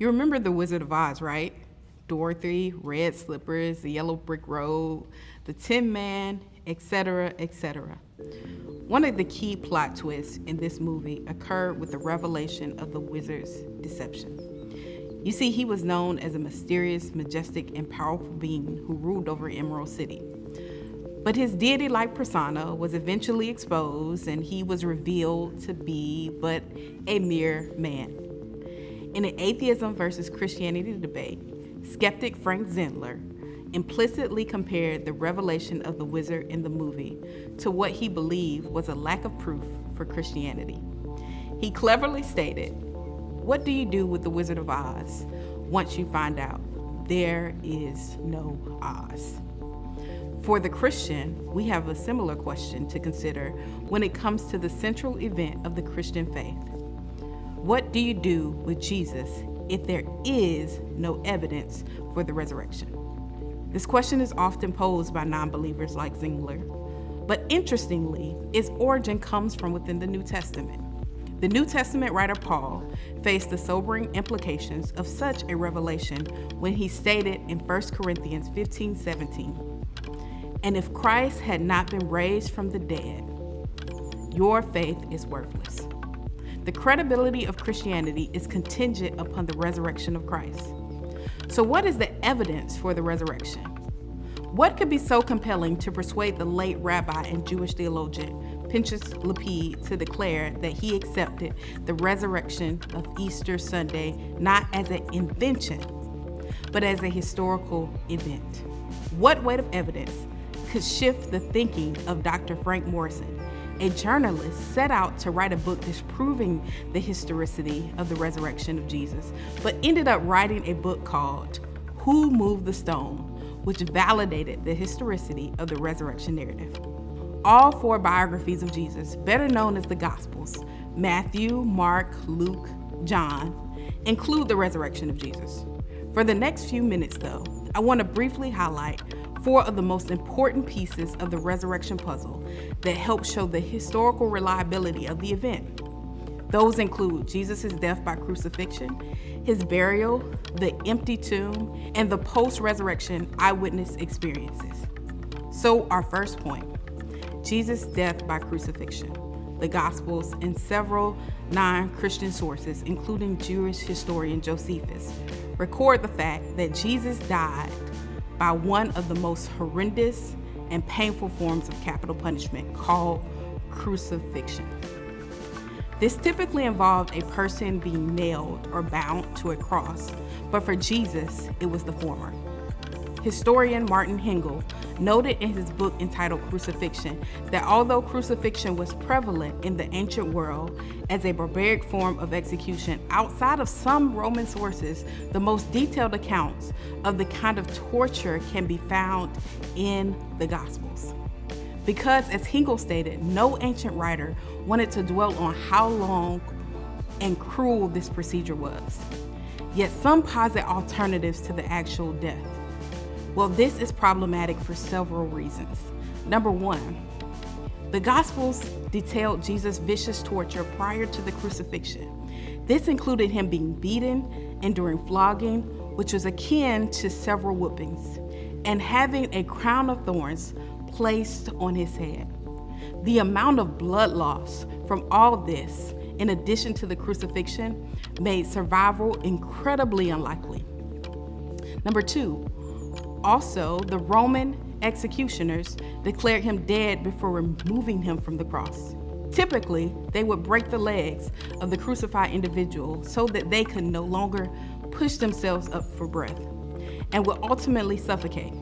You remember The Wizard of Oz, right? Dorothy, red slippers, the yellow brick road, the Tin Man, etc., etc. One of the key plot twists in this movie occurred with the revelation of the wizard's deception. You see, he was known as a mysterious, majestic, and powerful being who ruled over Emerald City. But his deity-like persona was eventually exposed, and he was revealed to be but a mere man. In an atheism versus Christianity debate, skeptic Frank Zindler implicitly compared the revelation of the wizard in the movie to what he believed was a lack of proof for Christianity. He cleverly stated, "What do you do with the Wizard of Oz once you find out there is no Oz?" For the Christian, we have a similar question to consider when it comes to the central event of the Christian faith. What do you do with Jesus if there is no evidence for the resurrection? This question is often posed by non-believers like Zingler, but interestingly, its origin comes from within the New Testament. The New Testament writer Paul faced the sobering implications of such a revelation when he stated in 1 Corinthians 15:17, "And if Christ had not been raised from the dead, your faith is worthless." The credibility of Christianity is contingent upon the resurrection of Christ. So what is the evidence for the resurrection? What could be so compelling to persuade the late rabbi and Jewish theologian Pinchas Lapid to declare that he accepted the resurrection of Easter Sunday not as an invention, but as a historical event? What weight of evidence could shift the thinking of Dr. Frank Morrison, a journalist set out to write a book disproving the historicity of the resurrection of Jesus, but ended up writing a book called Who Moved the Stone, which validated the historicity of the resurrection narrative. All four biographies of Jesus, better known as the Gospels, Matthew, Mark, Luke, John, include the resurrection of Jesus. For the next few minutes, though, I want to briefly highlight four of the most important pieces of the resurrection puzzle that help show the historical reliability of the event. Those include Jesus' death by crucifixion, his burial, the empty tomb, and the post-resurrection eyewitness experiences. So our first point, Jesus' death by crucifixion. The Gospels and several non-Christian sources, including Jewish historian Josephus, record the fact that Jesus died by one of the most horrendous and painful forms of capital punishment called crucifixion. This typically involved a person being nailed or bound to a cross, but for Jesus, it was the former. Historian Martin Hengel noted in his book entitled Crucifixion that although crucifixion was prevalent in the ancient world as a barbaric form of execution, outside of some Roman sources, the most detailed accounts of the kind of torture can be found in the Gospels. Because, as Hengel stated, no ancient writer wanted to dwell on how long and cruel this procedure was. Yet some posit alternatives to the actual death. Well, this is problematic for several reasons. Number one, the Gospels detailed Jesus' vicious torture prior to the crucifixion. This included him being beaten, enduring flogging, which was akin to several whippings, and having a crown of thorns placed on his head. The amount of blood loss from all this, in addition to the crucifixion, made survival incredibly unlikely. Number two, also, the Roman executioners declared him dead before removing him from the cross. Typically, they would break the legs of the crucified individual so that they could no longer push themselves up for breath and would ultimately suffocate.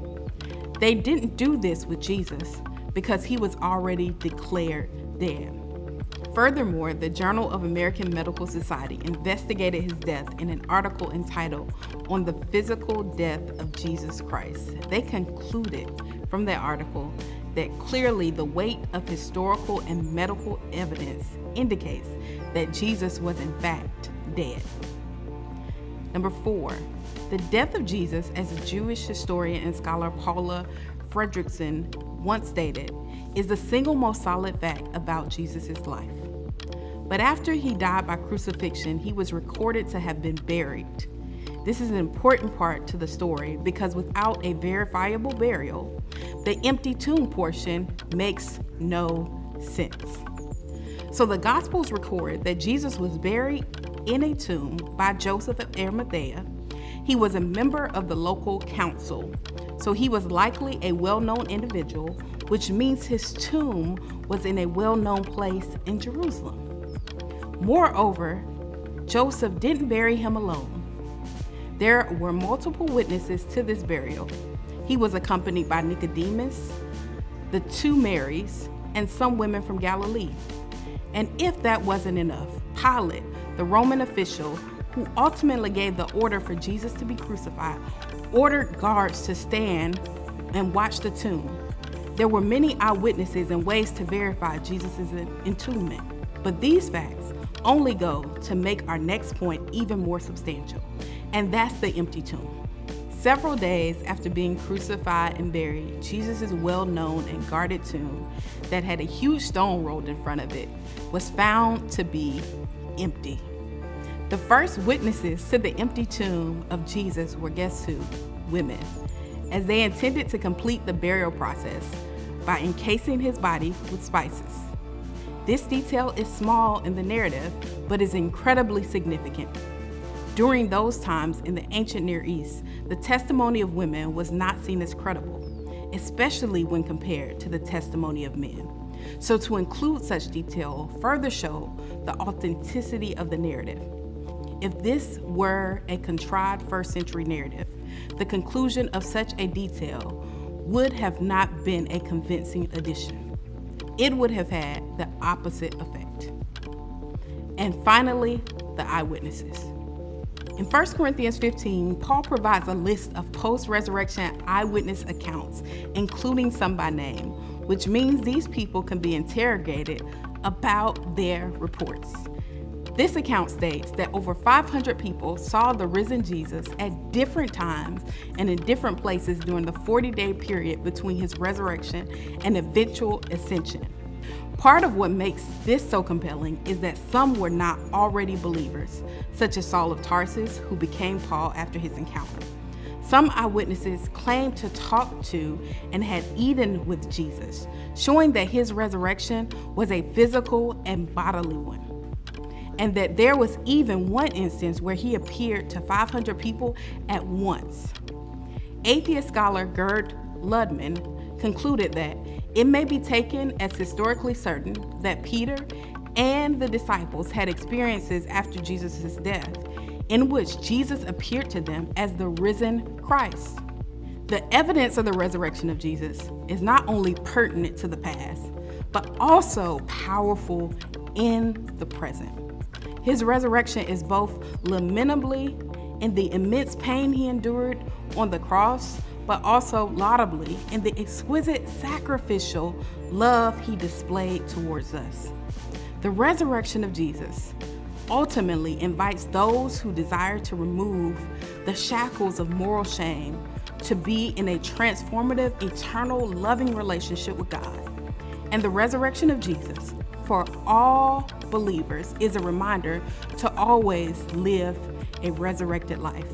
They didn't do this with Jesus because he was already declared dead. Furthermore, the Journal of American Medical Society investigated his death in an article entitled On the Physical Death of Jesus Christ. They concluded from that article that clearly the weight of historical and medical evidence indicates that Jesus was in fact dead. Number four, the death of Jesus, as a Jewish historian and scholar Paula Fredrickson once stated, is the single most solid fact about Jesus' life. But after he died by crucifixion, he was recorded to have been buried. This is an important part to the story because without a verifiable burial, the empty tomb portion makes no sense. So the Gospels record that Jesus was buried in a tomb by Joseph of Arimathea. He was a member of the local council, so he was likely a well-known individual, which means his tomb was in a well-known place in Jerusalem. Moreover, Joseph didn't bury him alone. There were multiple witnesses to this burial. He was accompanied by Nicodemus, the two Marys, and some women from Galilee. And if that wasn't enough, Pilate, the Roman official who ultimately gave the order for Jesus to be crucified, ordered guards to stand and watch the tomb. There were many eyewitnesses and ways to verify Jesus' entombment, but these facts only go to make our next point even more substantial, and that's the empty tomb. Several days after being crucified and buried, Jesus' well-known and guarded tomb that had a huge stone rolled in front of it was found to be empty. The first witnesses to the empty tomb of Jesus were, guess who? Women, as they intended to complete the burial process by encasing his body with spices. This detail is small in the narrative, but is incredibly significant. During those times in the ancient Near East, the testimony of women was not seen as credible, especially when compared to the testimony of men. So to include such detail further show the authenticity of the narrative. If this were a contrived first century narrative, the conclusion of such a detail would have not been a convincing addition. It would have had the opposite effect. And finally, the eyewitnesses. In 1 Corinthians 15, Paul provides a list of post-resurrection eyewitness accounts, including some by name, which means these people can be interrogated about their reports. This account states that over 500 people saw the risen Jesus at different times and in different places during the 40-day period between his resurrection and eventual ascension. Part of what makes this so compelling is that some were not already believers, such as Saul of Tarsus, who became Paul after his encounter. Some eyewitnesses claimed to talk to and had eaten with Jesus, showing that his resurrection was a physical and bodily one. And that there was even one instance where he appeared to 500 people at once. Atheist scholar Gerd Ludman concluded that it may be taken as historically certain that Peter and the disciples had experiences after Jesus' death in which Jesus appeared to them as the risen Christ. The evidence of the resurrection of Jesus is not only pertinent to the past, but also powerful in the present. His resurrection is both lamentably in the immense pain he endured on the cross, but also laudably in the exquisite sacrificial love he displayed towards us. The resurrection of Jesus ultimately invites those who desire to remove the shackles of moral shame to be in a transformative, eternal, loving relationship with God. And the resurrection of Jesus for all believers is a reminder to always live a resurrected life,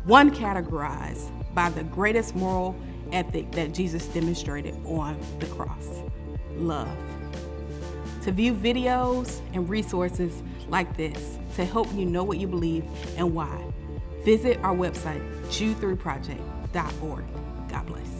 one categorized by the greatest moral ethic that Jesus demonstrated on the cross: love. To view videos and resources like this to help you know what you believe and why, visit our website, jude3project.org. God bless.